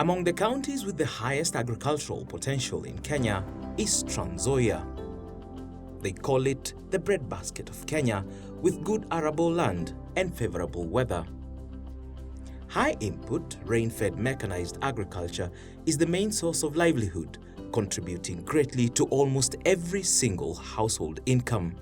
Among the counties with the highest agricultural potential in Kenya is Nzoia. They call it the breadbasket of Kenya, with good arable land and favorable weather. High input, rain-fed mechanized agriculture is the main source of livelihood, contributing greatly to almost every single household income.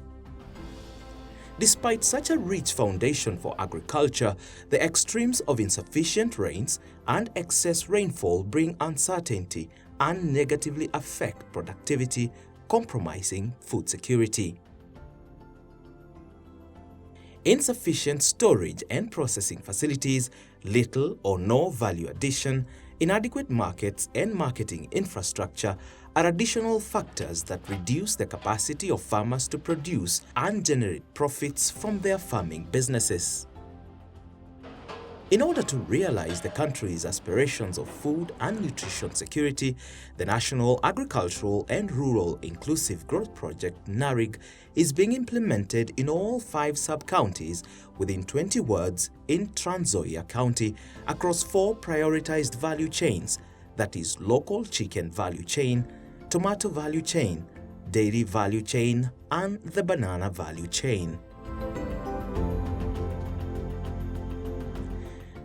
Despite such a rich foundation for agriculture, the extremes of insufficient rains and excess rainfall bring uncertainty and negatively affect productivity, compromising food security. Insufficient storage and processing facilities, little or no value addition, inadequate markets and marketing infrastructure are additional factors that reduce the capacity of farmers to produce and generate profits from their farming businesses. In order to realize the country's aspirations of food and nutrition security, the National Agricultural and Rural Inclusive Growth Project (NARIG) is being implemented in all 5 sub-counties within 20 wards in Nzoia County across 4 prioritized value chains, that is local chicken value chain, tomato value chain, dairy value chain, and the banana value chain.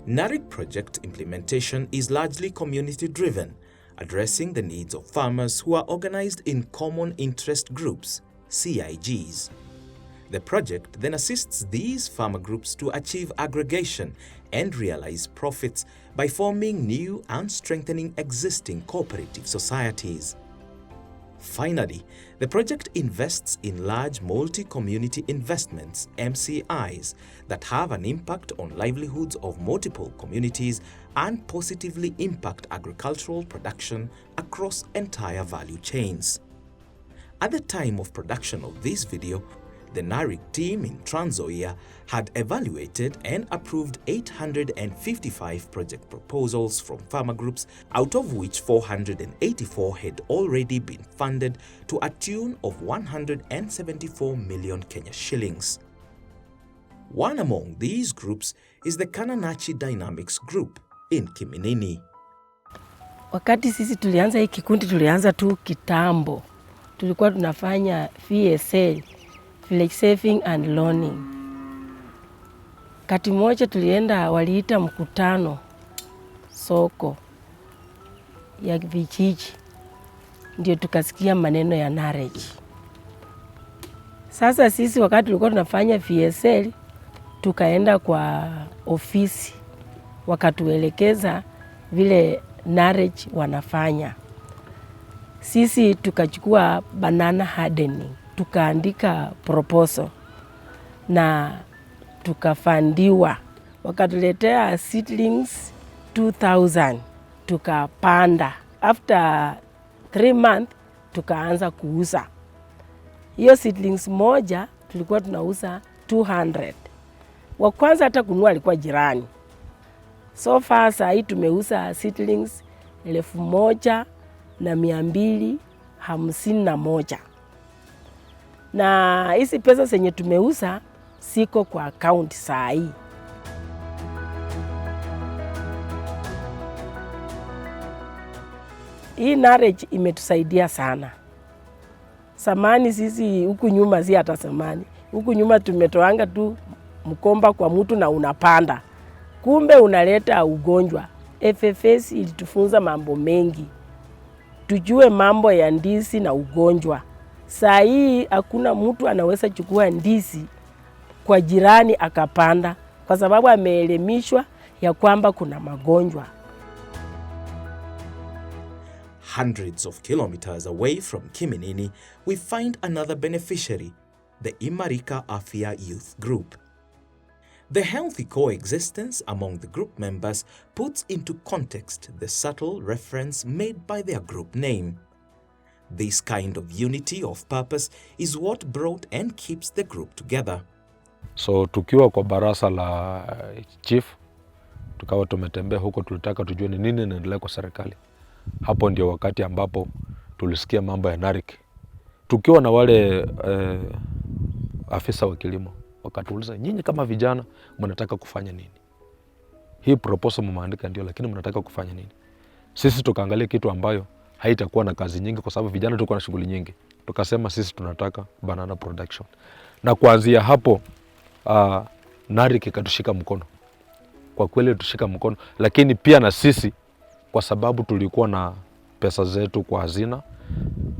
NARIG project implementation is largely community-driven, addressing the needs of farmers who are organized in common interest groups, CIGs. The project then assists these farmer groups to achieve aggregation and realize profits by forming new and strengthening existing cooperative societies. Finally, the project invests in large multi-community investments, MCIs, that have an impact on livelihoods of multiple communities and positively impact agricultural production across entire value chains. At the time of production of this video, the NARIG team in Nzoia had evaluated and approved 855 project proposals from farmer groups, out of which 484 had already been funded to a tune of 174 million Kenya shillings. One among these groups is the Kananachi Dynamics Group in Kiminini. Wakati sisi tulianza hii kikundi, tulianza tu kitambo. Tulikuwa tunafanya VSA, Village Saving and Loaning. Kati moja tulienda, waliita mkutano soko ya vijiji, ndio tukasikia maneno ya NARIG. Sasa sisi wakati tulikuwa tunafanya VSL, tukaenda kwa ofisi, wakatuelekeza vile NARIG wanafanya. Sisi tukachukua banana hardening, tukaandika proposal na tukafandiwa. Wakatuletea seedlings 2000, tukapanda. After 3 months tukaanza kuuza. Hiyo seedlings moja tulikuwa tunauza 200. Wa kwanza hata kununua alikuwa jirani. So far saa hii tumeuza seedlings 1251. Na hizi pesa zenye tumeuza siko kwa account saa hii. Hii NARIG imetusaidia sana. Samani sisi huku nyuma si hata samani. Huku nyuma tumetoanga tu mkomba kwa mtu na unapanda. Kumbe unaleta ugonjwa. FFS ilitufunza mambo mengi. Tujue mambo ya ndizi na ugonjwa. Saa hii hakuna mtu anaweza chukua ndizi kwa jirani akapanda, kwa sababu ameelimishwa ya kwamba kuna magonjwa. Hundreds of kilometers away from Kiminini, we find another beneficiary, the Imarika Afya Youth Group. The healthy coexistence among the group members puts into context the subtle reference made by their group name. This kind of unity of purpose is what brought and keeps the group together. So tukiwa kwa barasa la chief, tukawa tumetembea huko, tulitaka tujue ni nini inaendelea kwa serikali. Hapo ndio wakati ambapo tulisikia mambo ya NARIG. Tukiwa na wale afisa wa kilimo, wakatuuliza, nyinyi kama vijana mnataka kufanya nini? Hii proposal mmeandika ndio, lakini mnataka kufanya nini? Sisi tukaangalia kitu ambayo haitakuwa na kazi nyingi, kwa sababu vijana tuko na shughuli nyingi. Tukasema sisi tunataka banana production, na kuanzia hapo NARIG ikatushika mkono. Kwa kweli tushika mkono, lakini pia na sisi, kwa sababu tulikuwa na pesa zetu kwa hazina,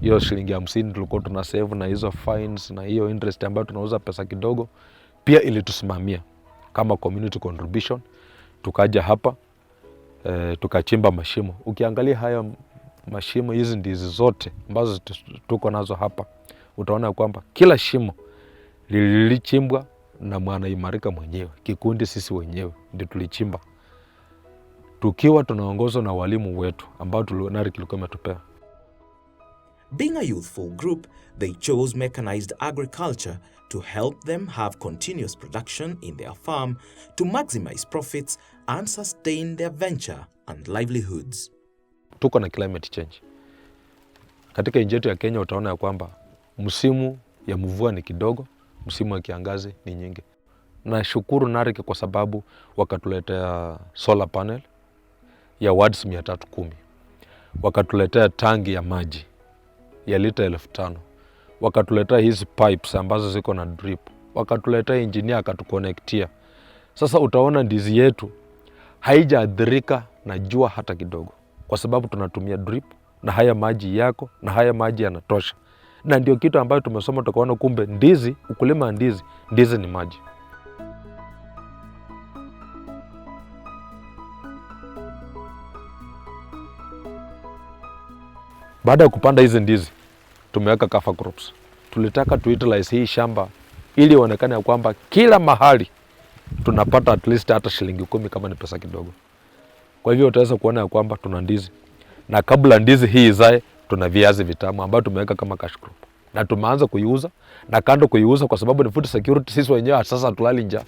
hiyo shilingi 50 tulikuwa tuna save, na hizo fines na hiyo interest ambayo tunauza pesa kidogo, pia ilitusimamia kama community contribution. Tukaja hapa tukachimba mashimo. Ukiangalia haya mashimo, hizi ndizi zote ambazo tuko nazo hapa, utaona kwamba kila shimo lilichimbwa na Mwanaimarika mwenyewe, kikundi sisi wenyewe ndio tulichimba, tukiwa tunaongozwa na walimu wetu ambao NARIG ilikuwa imetupea. Being a youthful group, they chose mechanized agriculture to help them have continuous production in their farm to maximize profits and sustain their venture and livelihoods. Tuko na climate change. Katika nchi yetu ya Kenya utaona ya kwamba msimu ya mvua ni kidogo, msimu wa kiangazi ni nyingi. Nashukuru NARIG kwa sababu wakatuletea solar panel ya watts 310. Wakatuletea tangi ya maji ya lita 5,000. Wakatuletea hizi pipes ambazo ziko na drip. Wakatuletea engineer akatuconnectia. Sasa utaona ndizi yetu haijaathirika na jua hata kidogo, kwa sababu tunatumia drip na haya maji yako, na haya maji yanatosha. Na ndio kitu ambayo tumesoma tukaona kumbe ndizi, ukulima wa ndizi ni maji. Baada ya kupanda hizi ndizi, tumeweka cover crops. Tulitaka utilize hii shamba ili ionekane ya kwamba kila mahali tunapata at least hata shilingi 10 kama ni pesa kidogo. Kwa hivyo utaweza kuona ya kwamba tuna ndizi, na kabla ndizi hii izae tuna viazi vitamu ambayo tumeweka kama cash crop, na tumeanza kuiuza, na kando kuiuza kwa sababu ni food security, sisi wenyewe sasa tulali njaa.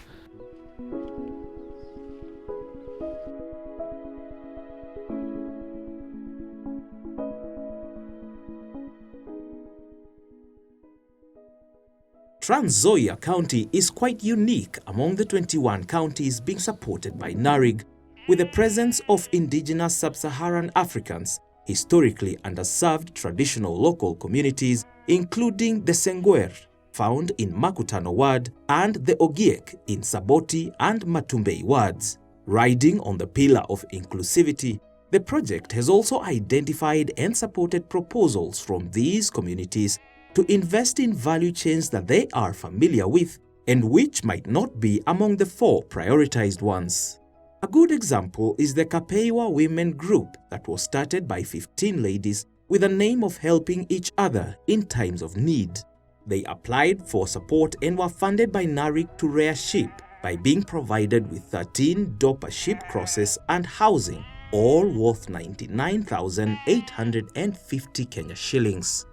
Nzoia County is quite unique among the 21 counties being supported by NARIG, with the presence of indigenous sub-Saharan Africans, historically underserved traditional local communities, including the Sengwer, found in Makutano Ward, and the Ogiek in Saboti and Matumbei wards. Riding on the pillar of inclusivity, the project has also identified and supported proposals from these communities to invest in value chains that they are familiar with and which might not be among the 4 prioritized ones. A good example is the Kapeiwa Women Group that was started by 15 ladies with the name of helping each other in times of need. They applied for support and were funded by NARIG to rear sheep by being provided with 13 doper sheep crosses and housing, all worth 99,850 Kenya shillings.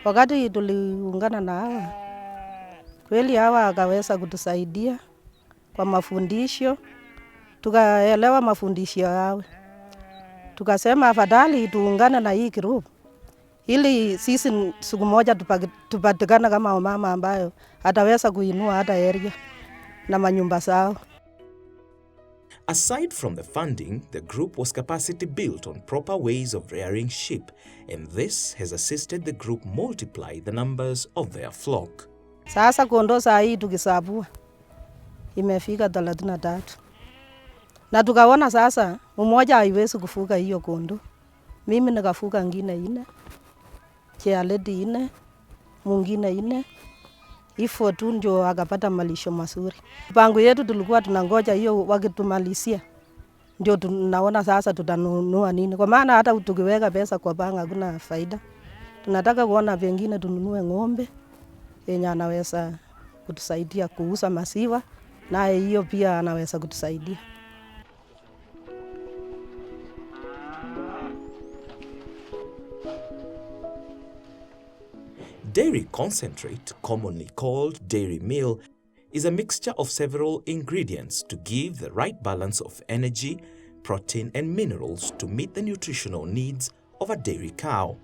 Wakati tuliungana na hawa, kweli hawa akaweza kutusaidia kwa mafundisho, tukaelewa mafundisho yao. Tukasema afadhali tuungane na hii group ili sisi siku moja tupatikana kama wamama ambayo ataweza kuinua hata area na manyumba zao. Aside from the funding, the group was capacity built on proper ways of rearing sheep, and this has assisted the group multiply the numbers of their flock. Sasa kondoo saa hii tukisabua imefika 33. Na tukaona sasa mmoja haiwezi kufuga hiyo kondoo. Mimi nikafuga ngine 4, Chialedi 4, mwingine 4. Hivyo tu ndio akapata malisho mazuri. Mpango yetu tulikuwa tunangoja hiyo wakitumalizia ndio tunaona sasa tutanunua nini, kwa maana hata tukiweka pesa kwa banki hakuna faida. Tunataka kuona vingine tununue ng'ombe yenye anaweza kutusaidia kuuza maziwa, na hiyo pia anaweza kutusaidia. Dairy concentrate, commonly called dairy meal, is a mixture of several ingredients to give the right balance of energy, protein and minerals to meet the nutritional needs of a dairy cow.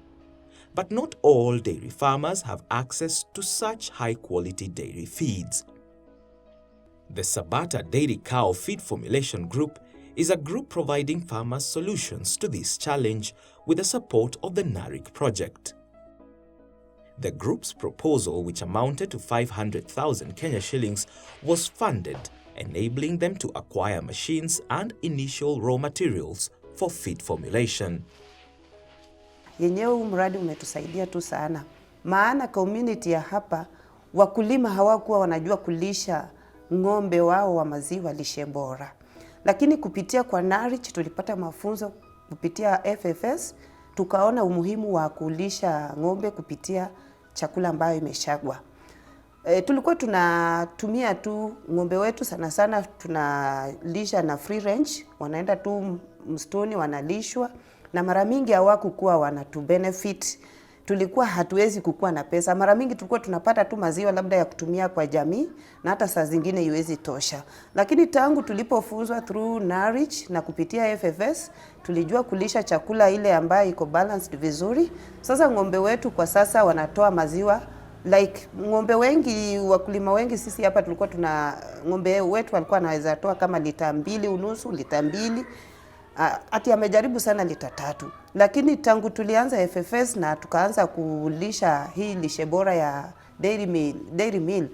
But not all dairy farmers have access to such high-quality dairy feeds. The Sabata Dairy Cow Feed Formulation Group is a group providing farmers solutions to this challenge with the support of the NARIG project. The group's proposal, which amounted to 500,000 Kenya shillings, was funded, enabling them to acquire machines and initial raw materials for feed formulation. Yenyewe huu mradi umetusaidia tu sana, maana community ya hapa wakulima hawakuwa wanajua kulisha ng'ombe wao wa maziwa lishe bora, lakini kupitia kwa NARIG tulipata mafunzo kupitia FFS, tukaona umuhimu wa kulisha ng'ombe kupitia chakula ambayo imeshagwa. Tulikuwa tunatumia tu ng'ombe wetu sana sana tunalisha na free range, wanaenda tu mstoni wanalishwa, na mara mingi hawakukuwa wanatu benefit. Tulikuwa hatuwezi kukua na pesa. Mara mingi tulikuwa tunapata tu maziwa labda ya kutumia kwa jamii, na hata saa zingine iwezi tosha. Lakini tangu tulipofunzwa through NARIG na kupitia FFS, tulijua kulisha chakula ile ambayo iko balanced vizuri. Sasa ng'ombe wetu kwa sasa wanatoa maziwa like ng'ombe wengi, wakulima wengi sisi hapa tulikuwa ng'ombe wetu walikuwa anaweza toa kama lita 2.5, lita 2. Ati amejaribu sana lita 3. Lakini tangu tulianza FFS na tukaanza kulisha hii lishe bora ya dairy meal,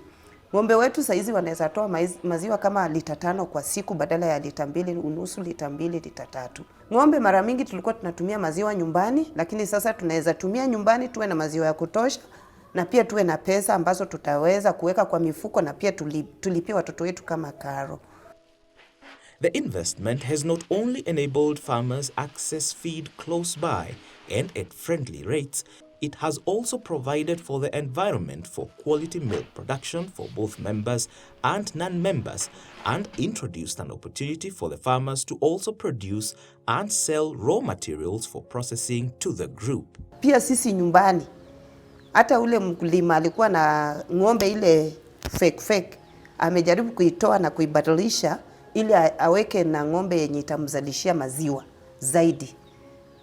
ng'ombe wetu saizi wanaweza toa maziwa kama lita 5 kwa siku badala ya lita 2.5, lita 2, lita 3. Ng'ombe mara mingi tulikuwa tunatumia maziwa nyumbani, lakini sasa tunaweza tumia nyumbani tuwe na maziwa ya kutosha, na pia tuwe na pesa ambazo tutaweza kuweka kwa mifuko, na pia tulipie watoto wetu kama karo. The investment has not only enabled farmers access feed close by and at friendly rates, it has also provided for the environment for quality milk production for both members and non-members, and introduced an opportunity for the farmers to also produce and sell raw materials for processing to the group. Pia sisi nyumbani, hata ule mkulima alikuwa na ng'ombe ile fake, amejaribu kuitoa na kuibadilisha ili aweke na ng'ombe yenye itamzalishia maziwa zaidi.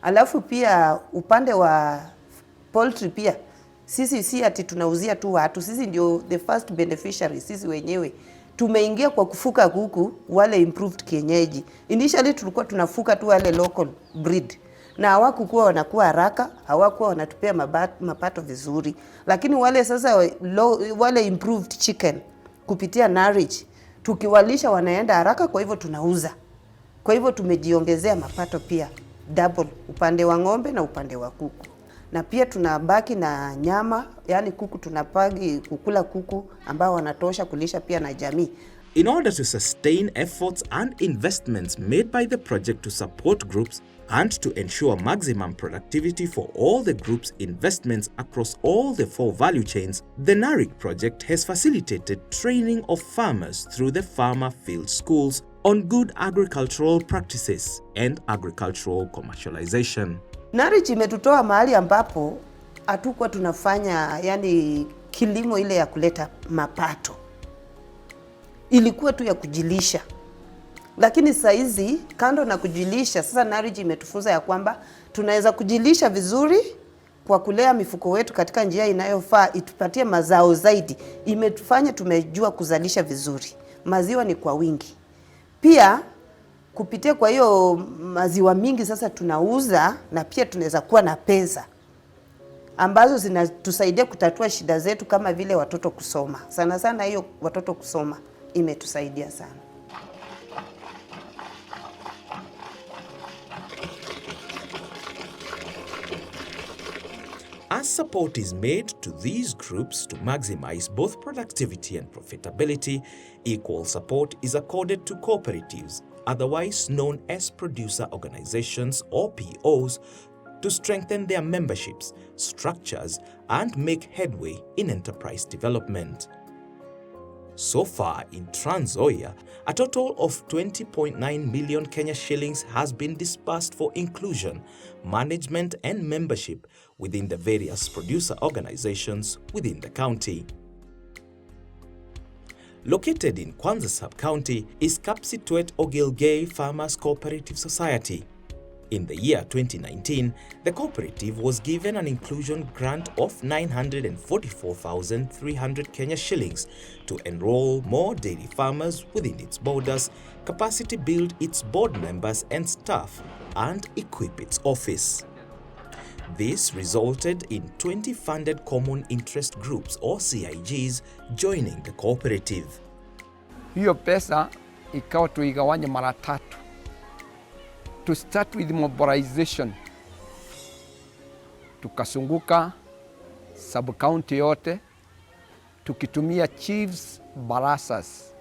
Alafu pia upande wa poultry pia, sisi si ati tunauzia tu watu, sisi ndio the first beneficiary. Sisi wenyewe tumeingia kwa kufuka kuku wale improved kienyeji. Initially tulikuwa tunafuka tu wale local breed, na hawakuwa wanakuwa haraka, hawakuwa wanatupea mapato vizuri. Lakini wale sasa wale improved chicken kupitia NARIG, tukiwalisha wanaenda haraka, kwa hivyo tunauza. Kwa hivyo tumejiongezea mapato pia double, upande wa ng'ombe na upande wa kuku. Na pia tunabaki na nyama, yani kuku tunapagi kukula kuku ambao wanatosha kulisha pia na jamii. In order to sustain efforts and investments made by the project to support groups and to ensure maximum productivity for all the group's investments across all the 4 value chains, the NARIG project has facilitated training of farmers through the farmer field schools on good agricultural practices and agricultural commercialization. NARIG imetutoa mahali ambapo hatukuwa tunafanya yani kilimo ile ya kuleta mapato. Ilikuwa tu ya kujilisha. Lakini saizi kando na kujilisha, sasa NARIG imetufunza ya kwamba tunaweza kujilisha vizuri kwa kulea mifuko wetu katika njia inayofaa itupatie mazao zaidi. Imetufanya tumejua kuzalisha vizuri. Maziwa ni kwa wingi. Pia kupitia kwa hiyo maziwa mingi sasa tunauza, na pia tunaweza kuwa na pesa ambazo zinatusaidia kutatua shida zetu kama vile watoto kusoma. Sana sana hiyo watoto kusoma imetusaidia sana. As support is made to these groups to maximize both productivity and profitability, equal support is accorded to cooperatives, otherwise known as producer organizations or POs, to strengthen their memberships, structures, and make headway in enterprise development. So far in Nzoia, a total of 20.9 million Kenya shillings has been disbursed for inclusion, management and membership within the various producer organizations within the county. Located in Kwanza sub-county is Kapsitwet Ogilgei Farmers Cooperative Society. In the year 2019, the cooperative was given an inclusion grant of 944,300 Kenya shillings to enroll more dairy farmers within its borders, capacity build its board members and staff, and equip its office. This resulted in 20 funded common interest groups or CIGs joining the cooperative. Hiyo pesa ikawa tuigawanye mara tatu. To start with mobilization, tukasunguka sub-county yote, tukitumia chiefs barasas,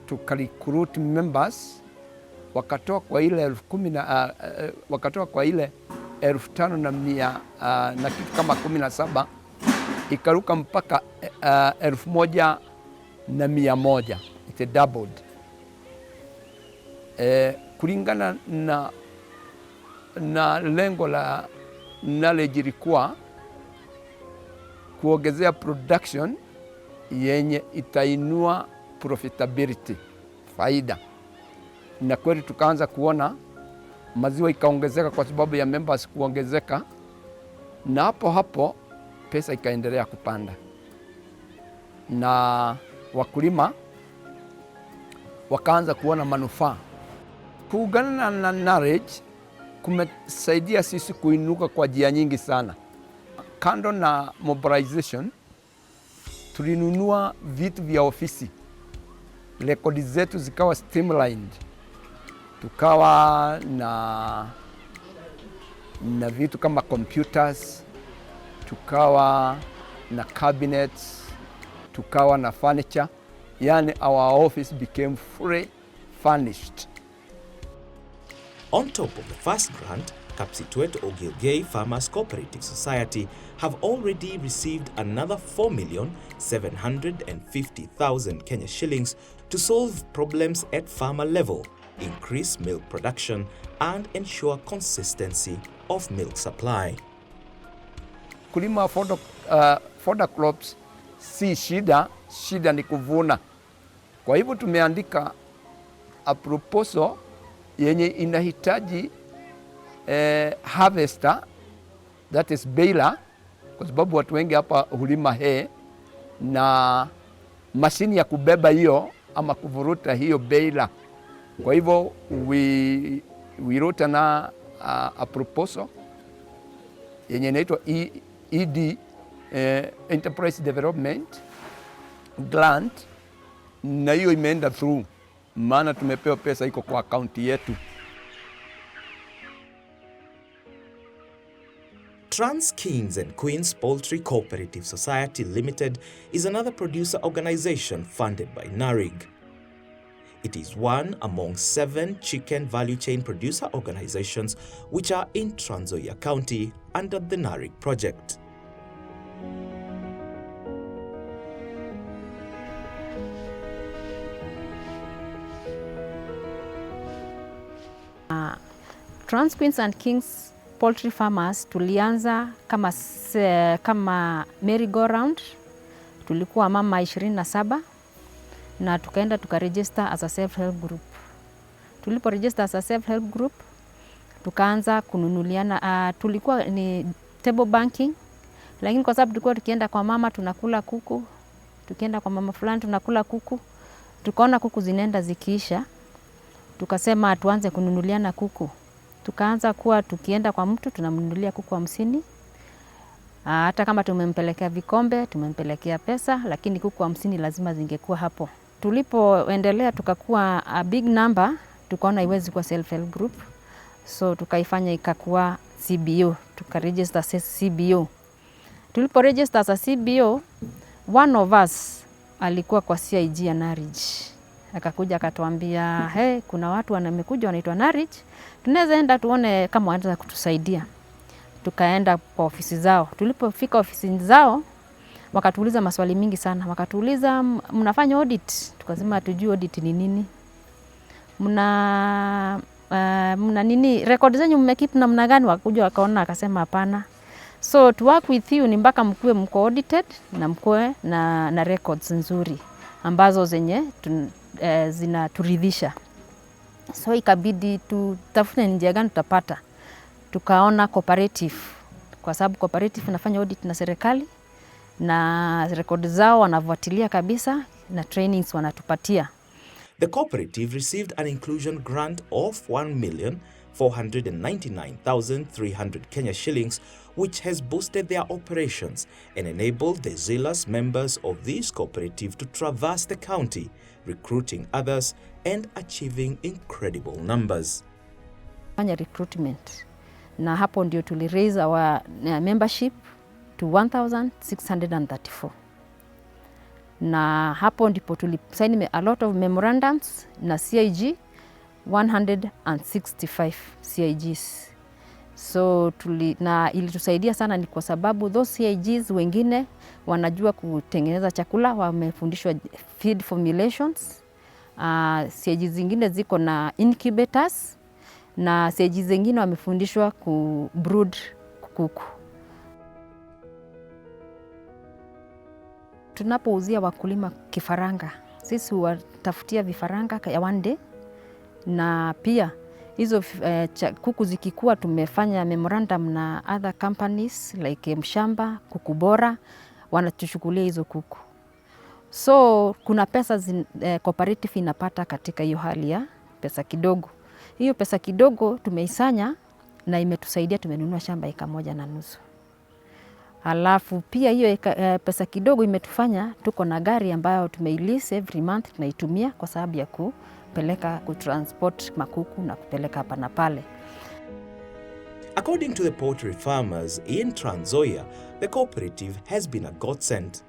tukarecruit members, wakatoa kwa ile 5,100 na kitu kama 17, ikaruka mpaka 1,100. It doubled. Kulingana na lengo la NARIG ilikuwa kuongezea production yenye itainua profitability, faida. Na kweli tukaanza kuona maziwa ikaongezeka kwa sababu ya members kuongezeka, na hapo pesa ikaendelea kupanda, na wakulima wakaanza kuona manufaa. Kuungana na NARIG kumesaidia sisi kuinuka kwa njia nyingi sana. Kando na mobilization, tulinunua vitu vya ofisi, rekodi zetu zikawa streamlined, tukawa na vitu kama computers, tukawa na cabinets, tukawa na furniture, yani our office became fully furnished. On top of the first grant, Kapsitwet Ogilgei Farmers Cooperative Society have already received another 4,750,000 Kenya shillings to solve problems at farmer level, increase milk production, and ensure consistency of milk supply. Kulima fodder crops si shida ni kuvuna. Kwa hivyo tumeandika a proposal yenye inahitaji harvester, that is baler, kwa sababu watu wengi hapa hulima hay, na mashini ya kubeba hiyo ama kuvuruta hiyo baler. Kwa hivyo we wrote a proposal yenye inaitwa ED, Enterprise Development Grant, na hiyo imeenda through, maana tumepewa pesa iko kwa akaunti yetu. Trans Kings and Queens Poultry Cooperative Society Limited is another producer organization funded by NARIG. It is one among 7 chicken value chain producer organizations which are in Nzoia County under the NARIG project. Trans Queens and Kings Poultry Farmers tulianza kama merry-go-round. Tulikuwa mama 27 na tukaenda tukaregister as a self-help group. Tulipo register as a self-help group, tukaanza kununuliana. Tulikuwa ni table banking, lakini kwa sababu tulikuwa tukienda kwa mama tunakula kuku, tukienda kwa mama fulani tunakula kuku, tukaona kuku zinaenda zikiisha, tukasema tuanze kununuliana kuku. Tukaanza kuwa tukienda kwa mtu tunamnunulia kuku 50. Hata kama tumempelekea vikombe, tumempelekea pesa, lakini kuku 50 lazima zingekuwa hapo. Tulipoendelea tukakuwa a big number, tukaona iwezi kuwa self-help group. So tukaifanya ikakuwa CBO, tukaregister CBO. Tulipo register as a CBO, one of us alikuwa kwa CIG ya NARIG. Akakuja akatuambia, hey, kuna watu wamekuja wanaitwa NARIG, tunaweza enda tuone kama wanaweza kutusaidia. Tukaenda kwa ofisi zao. Tulipofika ofisi zao, wakatuuliza maswali mingi sana. Wakatuuliza, mnafanya audit? Tukasema hatujui audit ni nini. Mna nini? Record zenyu mmekeep namna gani? Wakakuja wakaona, akasema hapana. So to work with you ni mpaka mkuwe mko audited na mkuwe na records nzuri ambazo zenye zinaturidhisha. So ikabidi tutafute njia gani tutapata. Tukaona Cooperative, kwa sababu Cooperative inafanya audit na serikali na rekodi zao wanafuatilia kabisa na trainings wanatupatia. The cooperative received an inclusion grant of 1,499,300 Kenya shillings, which has boosted their operations and enabled the zealous members of this cooperative to traverse the county, recruiting others and achieving incredible numbers. Fanya recruitment. Na hapo ndio tuli raise our membership to 1,634. Na hapo ndipo tulisign a lot of memorandums na CIG, 165 CIGs. So na ilitusaidia sana ni kwa sababu those CIGs wengine wanajua kutengeneza chakula, wamefundishwa feed formulations. CIGs zingine ziko na incubators na CIGs zingine wamefundishwa ku brood kuku. Tunapouzia wakulima kifaranga, sisi huwatafutia vifaranga ya one day, na pia hizo kuku zikikua tumefanya memorandum na other companies like Mshamba, Kuku Bora, wanatuchukulia hizo kuku. So kuna pesa cooperative inapata katika hiyo hali ya pesa kidogo. Hiyo pesa kidogo tumeisanya na imetusaidia, tumenunua shamba 1.5 acres. Alafu pia hiyo pesa kidogo imetufanya tuko na gari ambayo tumeilease every month, tunaitumia kwa sababu ya kutransport makuku na kupeleka hapa na pale. According to the poultry farmers in Nzoia, the cooperative has been a godsend.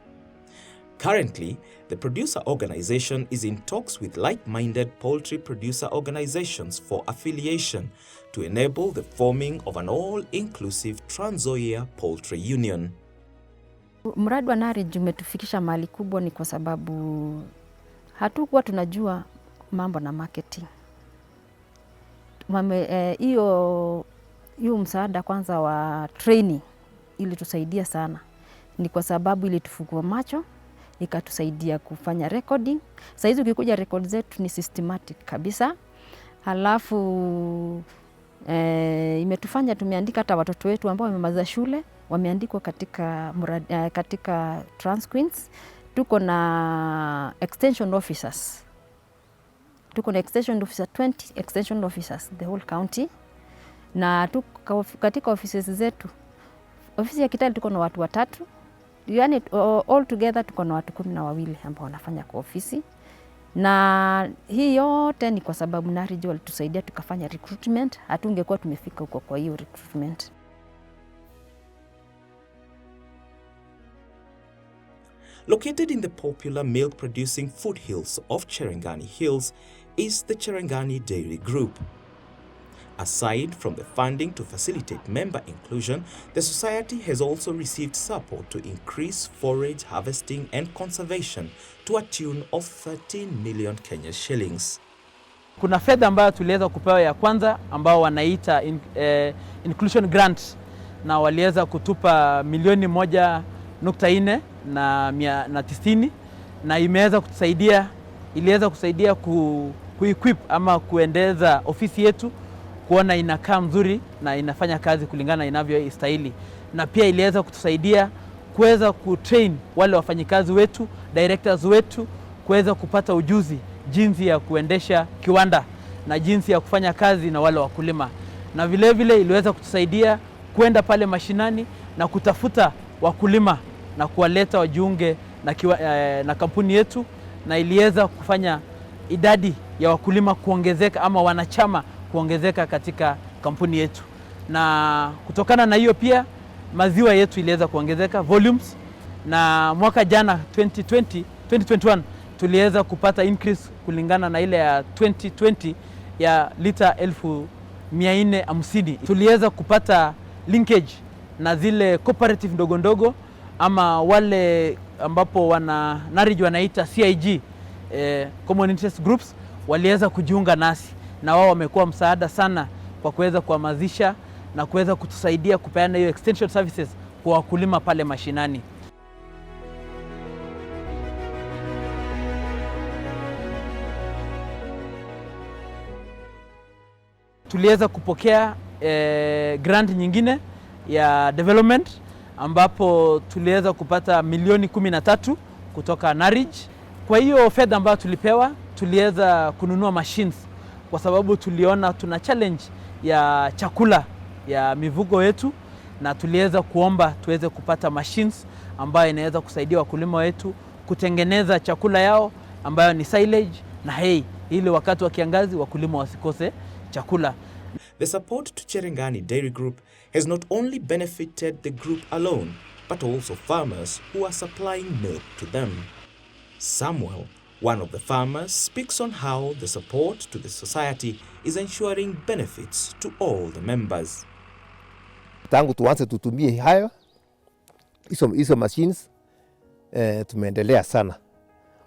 Currently, the producer organization is in talks with like-minded poultry producer organizations for affiliation to enable the forming of an all-inclusive Nzoia Poultry Union. Mradi wa NARIG umetufikisha mahali kubwa ni kwa sababu hatukuwa tunajua mambo na marketing. Hiyo msaada kwanza wa training ilitusaidia sana. Ni kwa sababu ilitufungua macho, ikatusaidia kufanya recording. Sasa hizi ukikuja record zetu ni systematic kabisa. Halafu imetufanya tumeandika hata watoto wetu ambao wamemaliza shule, wameandikwa katika Transqueens. Tuko na extension officers. Tuko na extension officer 20 extension officers the whole county. Na tuko katika offices zetu. Ofisi ya Kitale tuko na watu 3. Yani all together tuko na watu 12 ambao wanafanya kwa ofisi. Na hii yote ni kwa sababu NARIG walitusaidia tukafanya recruitment. Hatungekuwa tumefika huko kwa hiyo recruitment. Located in the popular milk-producing foothills of Cherangani Hills is the Cherangani Dairy Group. Aside from the funding to facilitate member inclusion, the society has also received support to increase forage harvesting and conservation to a tune of 13 million Kenya shillings. Kuna fedha ambayo tuliweza kupewa ya kwanza ambao wanaita inclusion grant, na waliweza kutupa milioni 1.4 na 90, na imeweza kutusaidia, iliweza kusaidia kuequip ama kuendeza ofisi yetu kuona inakaa mzuri na inafanya kazi kulingana inavyostahili, na pia iliweza kutusaidia kuweza kutrain wale wafanyikazi wetu, directors wetu, kuweza kupata ujuzi jinsi ya kuendesha kiwanda na jinsi ya kufanya kazi na wale wakulima, na vile vile iliweza kutusaidia kwenda pale mashinani na kutafuta wakulima na kuwaleta wajiunge na kampuni yetu, na iliweza kufanya idadi ya wakulima kuongezeka ama wanachama kuongezeka katika kampuni yetu. Na kutokana na hiyo pia maziwa yetu iliweza kuongezeka volumes, na mwaka jana 2021 tuliweza kupata increase kulingana na ile ya 2020 ya lita 1450. Tuliweza kupata linkage na zile cooperative ndogo ndogo ama wale ambapo wana NARIG wanaita CIG, common interest groups, waliweza kujiunga nasi, na wao wamekuwa msaada sana kwa kuweza kuhamasisha na kuweza kutusaidia kupeana hiyo extension services kwa wakulima pale mashinani. tuliweza kupokea grant nyingine ya development ambapo tuliweza kupata milioni 13 kutoka NARIG. Kwa hiyo fedha ambayo tulipewa, tuliweza kununua machines kwa sababu tuliona tuna challenge ya chakula ya mifugo wetu, na tuliweza kuomba tuweze kupata machines ambayo inaweza kusaidia wakulima wetu kutengeneza chakula yao ambayo ni silage na hay, ili wakati wa kiangazi wakulima wasikose chakula. The support to Cherengani Dairy Group has not only benefited the group alone, but also farmers who are supplying milk to them. Samuel, one of the farmers, speaks on how the support to the society is ensuring benefits to all the members. Tangu tuanze tutumie hayo hizo machines, tumeendelea sana.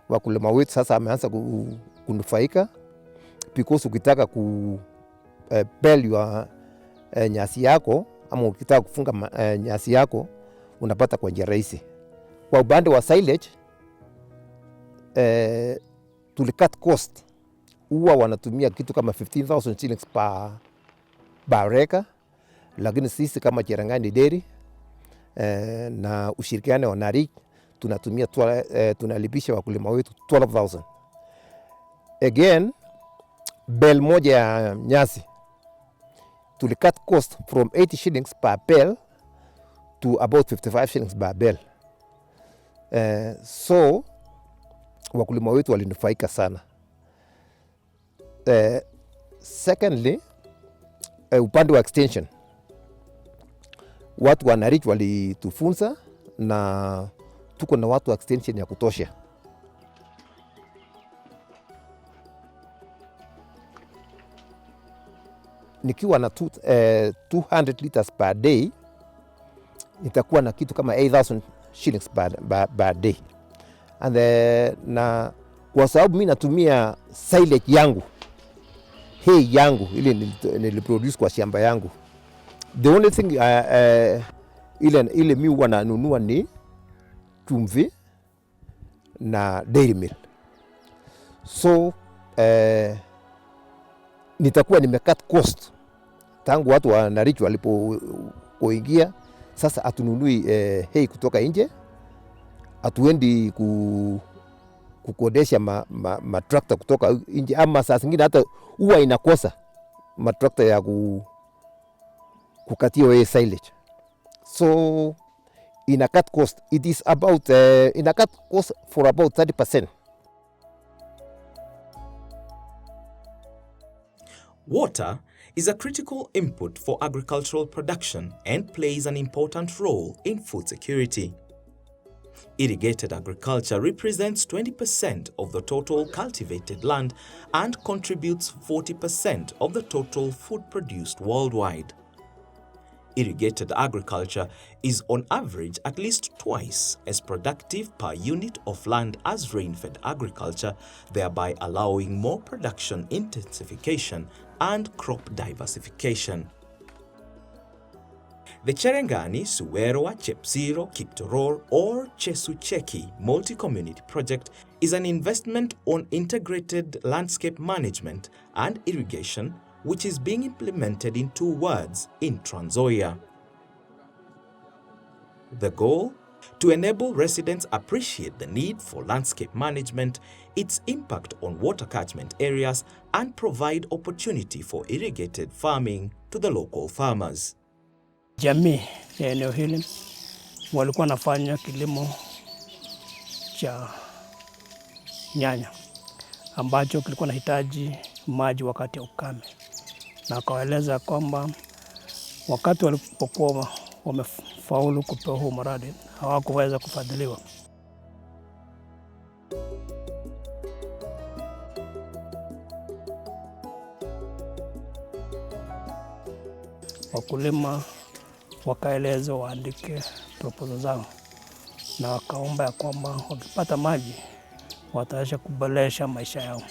Wakulima wetu sasa wameanza kunufaika, because ukitaka bale ya nyasi yako ama ukitaka kufunga nyasi yako unapata kwa njia rahisi. Kwa upande wa silage, tulicut cost. Huwa wanatumia kitu kama 15,000 shillings per acre, lakini sisi kama Cherengani Dairy na ushirikiano wa NARIG tunatumia tunalipisha wakulima wetu 12,000. Again, bale moja ya nyasi tulicut cost from 80 shillings per bale to about 55 shillings per bale. So wakulima wetu walinufaika sana. Secondly, upande wa extension, watu wa NARIG walitufunza na tuko na watu wa extension ya kutosha. Nikiwa na 200 liters per day, nitakuwa na kitu kama 8,000 shillings per day. And na kwa sababu mimi natumia silage yangu, hay yangu ile niliproduce kwa shamba yangu, the only thing ile mimi huwa nanunua ni chumvi na dairy meal. So nitakuwa nimecut cost tangu watu wa NARIG walipoingia. Sasa atununui hay kutoka nje, atuendi kukodesha matrakta kutoka nje, ama saa zingine hata huwa inakosa matrakta ya kukatia wewe silage. So ina cut cost, it is about ina cut cost for about 30%. Water is a critical input for agricultural production and plays an important role in food security. Irrigated agriculture represents 20% of the total cultivated land and contributes 40% of the total food produced worldwide. Irrigated agriculture is on average at least twice as productive per unit of land as rain-fed agriculture, thereby allowing more production intensification and crop diversification. The Cherengani, Suwerwa, Chepsiro, Kiptoror or Chesucheki multi-community project is an investment on integrated landscape management and irrigation which is being implemented in 2 wards in Nzoia. The goal? To enable residents appreciate the need for landscape management, its impact on water catchment areas, and provide opportunity for irrigated farming to the local farmers. Jamii ya eneo hili walikuwa nafanya kilimo cha nyanya ambacho kilikuwa nahitaji maji wakati wa ukame, na akawaeleza kwamba wakati walipokuwa wamefaulu kupewa huu mradi hawakuweza kufadhiliwa. Wakulima wakaelezwa waandike proposal zao na wakaomba ya kwamba wakipata maji wataweza kuboresha maisha yao,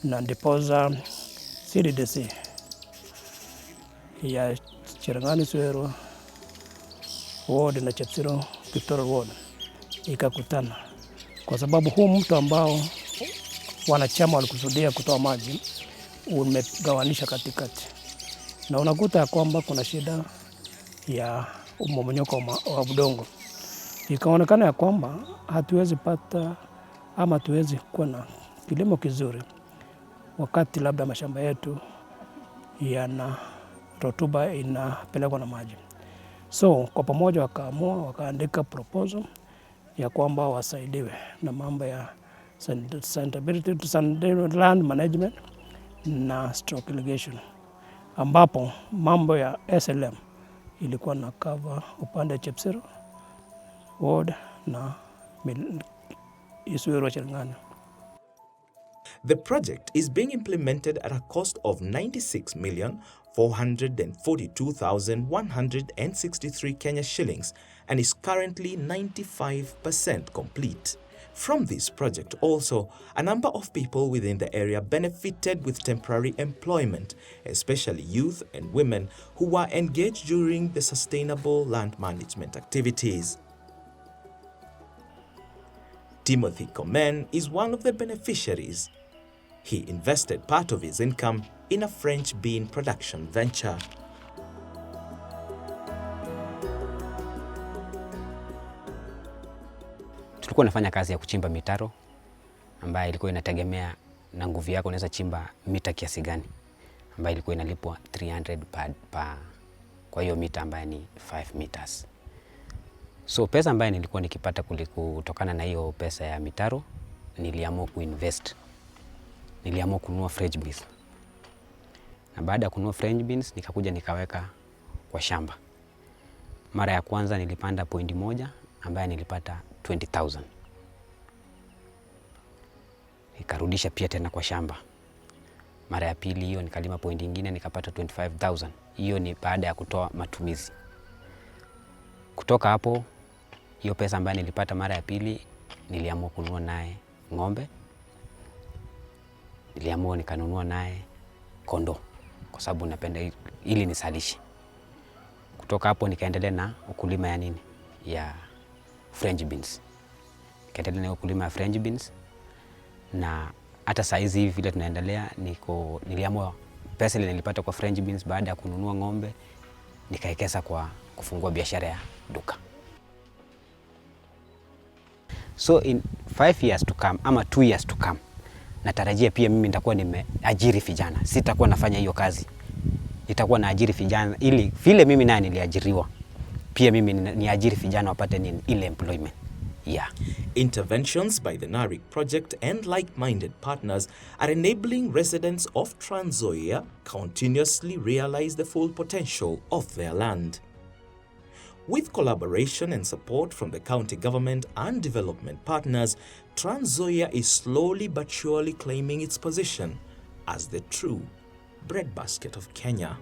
na ndiposa CDDC ya Cherengani Suwerwa ward na Chepsiro Kiptoror ward ikakutana, kwa sababu huu mto ambao wanachama walikusudia kutoa maji umegawanisha katikati, na unakuta ya kwamba kuna shida ya mmomonyoko wa udongo. Ikaonekana ya kwamba hatuwezi pata ama hatuwezi kuwa na kilimo kizuri wakati labda mashamba yetu yana rotuba inapelekwa na maji. So kwa pamoja wakaamua, wakaandika proposal ya kwamba wasaidiwe na mambo ya land management na stroke irrigation, ambapo mambo ya SLM ilikuwa na cover upande Chepsiro ward na Isuero Cherangani. The project is being implemented at a cost of 96,442,163 Kenya shillings and is currently 95% complete. From this project also, a number of people within the area benefited with temporary employment, especially youth and women who were engaged during the sustainable land management activities. Timothy Komen is one of the beneficiaries. He invested part of his income in a French bean production venture. Tulikuwa nafanya kazi ya kuchimba mitaro ambayo ilikuwa inategemea na nguvu yako, unaweza chimba mita kiasi gani, ambayo ilikuwa inalipwa 300 kwa hiyo mita ambayo ni 5 meters. So pesa ambayo nilikuwa nikipata kutokana na hiyo pesa ya mitaro, niliamua kuinvest. Niliamua kununua Forage beans. Na baada ya kununua Forage beans nikakuja nikaweka kwa shamba. Mara ya kwanza nilipanda pointi moja ambayo nilipata 20,000. Nikarudisha pia tena kwa shamba. Mara ya pili hiyo nikalima pointi nyingine nikapata 25,000. Hiyo ni baada ya kutoa matumizi. Kutoka hapo hiyo pesa ambayo nilipata mara ya pili niliamua kununua naye ng'ombe. Niliamua nikanunua naye kondoo kwa sababu napenda ili nisalishe. Kutoka hapo nikaendelea na ukulima ya nini? Ya French beans. Nikaendelea na ukulima ya French beans, na hata saa hizi hivi vile tunaendelea niliamua pesa ile nilipata kwa French beans baada ya kununua ng'ombe nikaekeza kwa kufungua biashara ya duka. So in 5 years to come ama 2 years to come, natarajia pia mimi nitakuwa nimeajiri vijana. Sitakuwa nafanya hiyo kazi. Nitakuwa naajiri vijana ili vile mimi naye niliajiriwa, pia mimi niajiri vijana wapate nini ile employment. Yeah. Interventions by the NARIG project and like-minded partners are enabling residents of Nzoia continuously realize the full potential of their land. With collaboration and support from the county government and development partners, Nzoia is slowly but surely claiming its position as the true breadbasket of Kenya.